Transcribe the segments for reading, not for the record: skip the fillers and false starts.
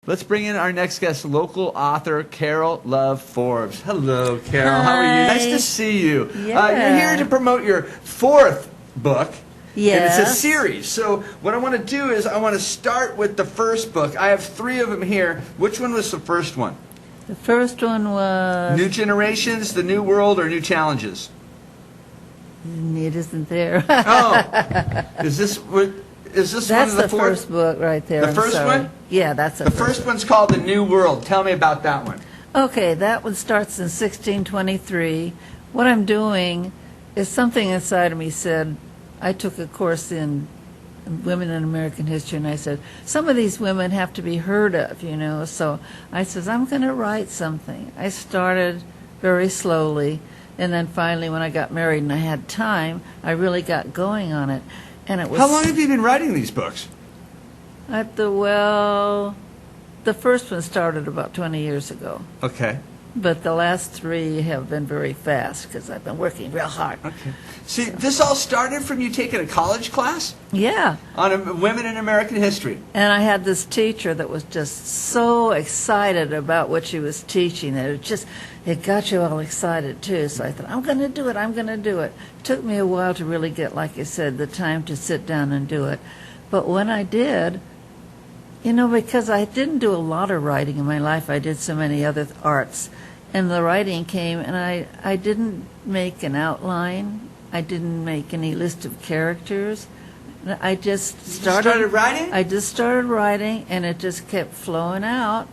Let's bring in our next guest, local author Carole Love Forbes. Hello, Carole. How are you? Nice to see you. Yeah. You're here to promote your fourth book. Yes. And it's a series. So what I want to do is I want to start with the first book. I have 3 of them here. Which one was the first one? The first one was... New Generations, The New World, or New Challenges? It isn't there. Oh. Is this one That's of the the fourth? first book right there. The I'm first sorry. one? Yeah, that's The first one's called The New World. Tell me about that one. Okay, that one starts in 1623. What I'm doing is something inside of me said, I took a course in women in American history, and I said, some of these women have to be heard of, you know. So I says, I'm going to write something. I started very slowly, and then finally when I got married and I had time, I really got going on it. And it was... How long have you been writing these books? The first one started about 20 years ago. Okay. But the last 3 have been very fast because I've been working real hard. Okay. See, this all started from you taking a college class Yeah. on women in American history. And I had this teacher that was just so excited about what she was teaching that it got you all excited too. So I thought, I'm going to do it, I'm going to do it. It took me a while to really get, like I said, the time to sit down and do it. But when I did, you know, because I didn't do a lot of writing in my life, I did so many other arts. And the writing came, and I didn't make an outline. I didn't make any list of characters. I just started writing? I just started writing, and it just kept flowing out.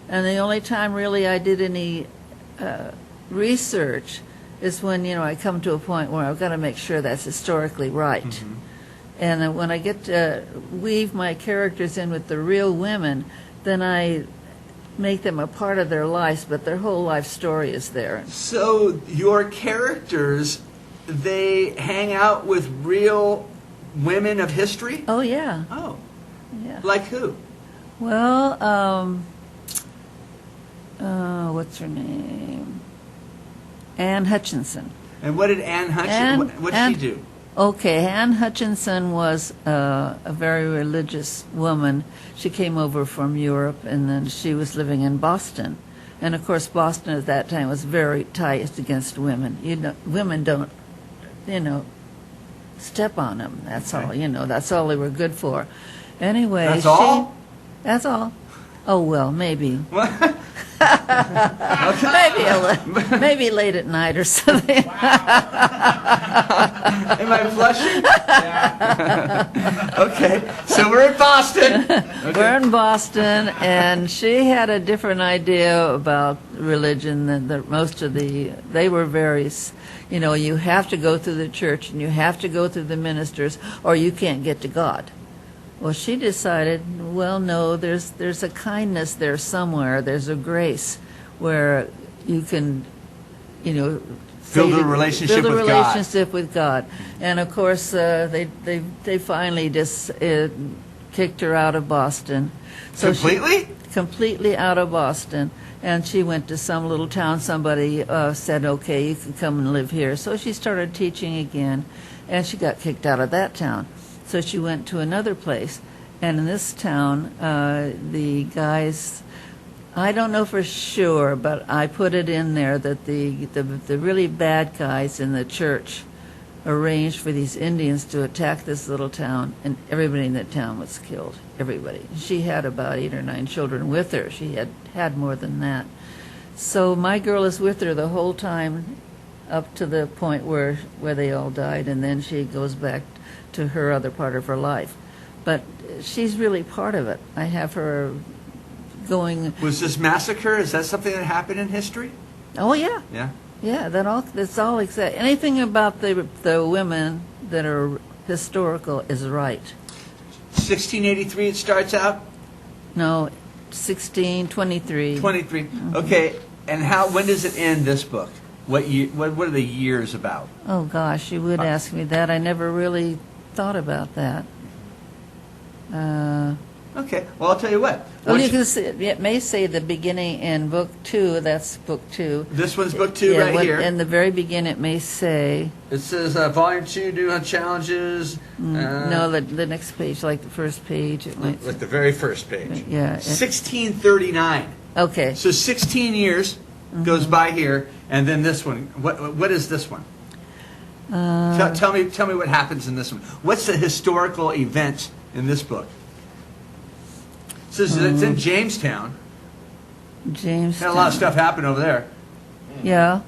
And the only time really I did any research is when, you know, I come to a point where I've got to make sure that's historically right. Mm-hmm. And then when I get to weave my characters in with the real women, then I make them a part of their lives, but their whole life story is there. So your characters, they hang out with real women of history? Oh, yeah. Oh. Yeah. Like who? Well, what's her name? Anne Hutchinson. And what did Anne Hutchinson, what did she do? Okay, Anne Hutchinson was a very religious woman. She came over from Europe, and then she was living in Boston. And, of course, Boston at that time was very tight against women. You know, women don't, you know, step on them. That's all, you know. That's all they were good for. Anyway, That's all? That's all. Oh, well, maybe. Okay. Maybe late at night or something. Am I blushing? Okay, so we're in Boston. Okay. We're in Boston, and she had a different idea about religion than they were very, you know, you have to go through the church and you have to go through the ministers or you can't get to God. Well, she decided, well, no, there's a kindness there somewhere. There's a grace where you can, you know, build a relationship with God. And of course, they finally just kicked her out of Boston. So completely? Completely out of Boston. And she went to some little town. Somebody said, okay, you can come and live here. So she started teaching again, and she got kicked out of that town. So she went to another place, and in this town, the guys, I don't know for sure, but I put it in there that the really bad guys in the church arranged for these Indians to attack this little town, and everybody in that town was killed, everybody. She had about 8 or 9 children with her. She had more than that. So my girl is with her the whole time up to the point where they all died, and then she goes back to her other part of her life. But she's really part of it. I have her going... Was this massacre, is that something that happened in history? Oh, yeah. Yeah? Yeah, that's all exact. Anything about the women that are historical is right. 1683 it starts out? No, 1623. 23. Mm-hmm. Okay, and when does it end, this book? What are the years about? Oh, gosh, you would ask me that. I never really thought about that. Okay. Well, I'll tell you what. Well, Once you can see, it may say the beginning in book 2. That's book 2. This one's book 2 Yeah, right here. In the very beginning, it may say. It says volume 2, do challenges. No, the next page, like the first page. It might, Like the very first page. yeah. 1639. Okay. So 16 years goes by here, and then this one. What is this one? Tell me what happens in this one. What's the historical event in this book? It says it's in Jamestown. Jamestown. Had a lot of stuff happen over there. Yeah.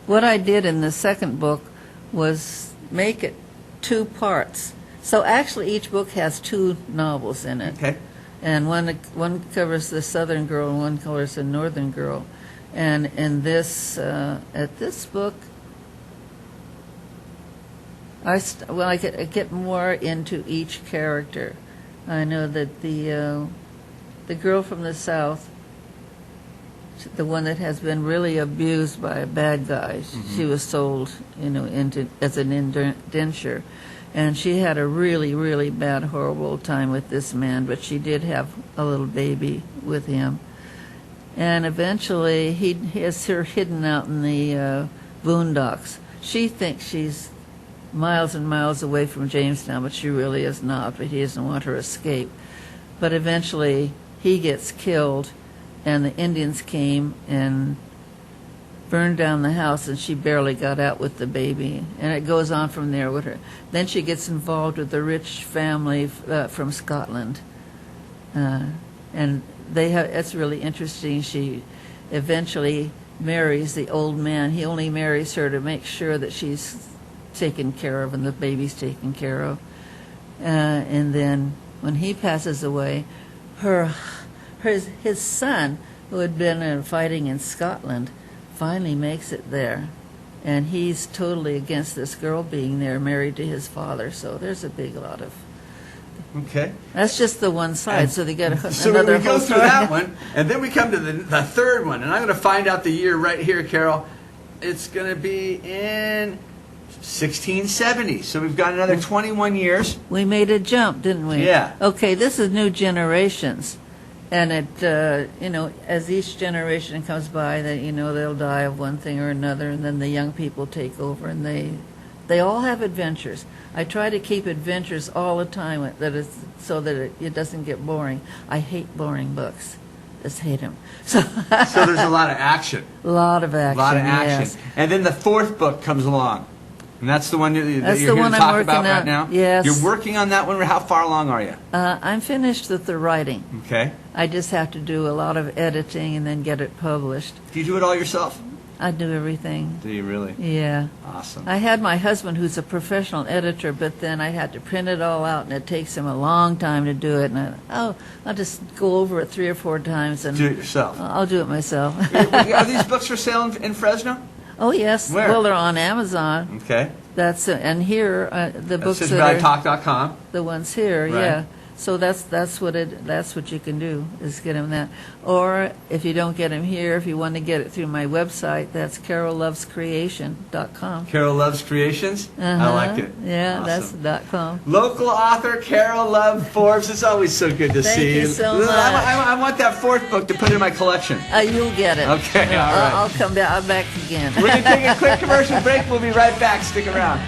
What I did in the second book was make it 2 parts. So actually, each book has 2 novels in it. Okay. And one covers the southern girl and one covers the northern girl. And in this, at this book, I get more into each character. I know that the girl from the south, the one that has been really abused by a bad guy, she was sold, into as an indenture. And she had a really, really bad, horrible time with this man, but she did have a little baby with him. And eventually, he has her hidden out in the boondocks. She thinks she's miles and miles away from Jamestown, but she really is not, but he doesn't want her to escape. But eventually, he gets killed, and the Indians came and burned down the house, and she barely got out with the baby. And it goes on from there with her. Then she gets involved with a rich family from Scotland. And they have, it's really interesting. She eventually marries the old man. He only marries her to make sure that she's taken care of and the baby's taken care of. And then when he passes away, his son, who had been fighting in Scotland, finally makes it there, and he's totally against this girl being there, married to his father. So there's a big lot of. Okay. That's just the one side. So they got So another. we go whole through story. that one, and then we come to the third one, and I'm going to find out the year right here, Carole. It's going to be in 1670. So we've got another 21 years. We made a jump, didn't we? Yeah. Okay, this is New Generations, and it, as each generation comes by, that they'll die of one thing or another, and then the young people take over, and they all have adventures. I try to keep adventures all the time, so that it doesn't get boring. I hate boring books. Just hate them. So there's a lot of action. A lot of action. A lot of action. Yes. And then the fourth book comes along. And that's the one that you're That's here the one to I'm talk working about right on. now? Yes. You're working on that one. How far along are you? I'm finished with the writing. Okay. I just have to do a lot of editing and then get it published. Do you do it all yourself? I do everything. Do you really? Yeah. Awesome. I had my husband, who's a professional editor, but then I had to print it all out, and it takes him a long time to do it. And I'll just go over it 3 or 4 times, and Do it yourself. I'll do it myself. Are these books for sale in Fresno? Oh yes. Where? Well, they're on Amazon. Okay. That's and here the books That's that are CitizenValleyTalk.com. the ones here. Right. Yeah. So that's what you can do, is get them that. Or if you don't get them here, if you want to get it through my website, that's CaroleLovesCreation.com. Carole Loves Creations. I like it. Yeah, Awesome. that's .com. Local author Carole Love Forbes. It's always so good to Thank see you so much. I want that fourth book to put in my collection. You'll get it. Okay, all right. I'll come back. I'm back again. We're going to take a quick commercial break. We'll be right back. Stick around.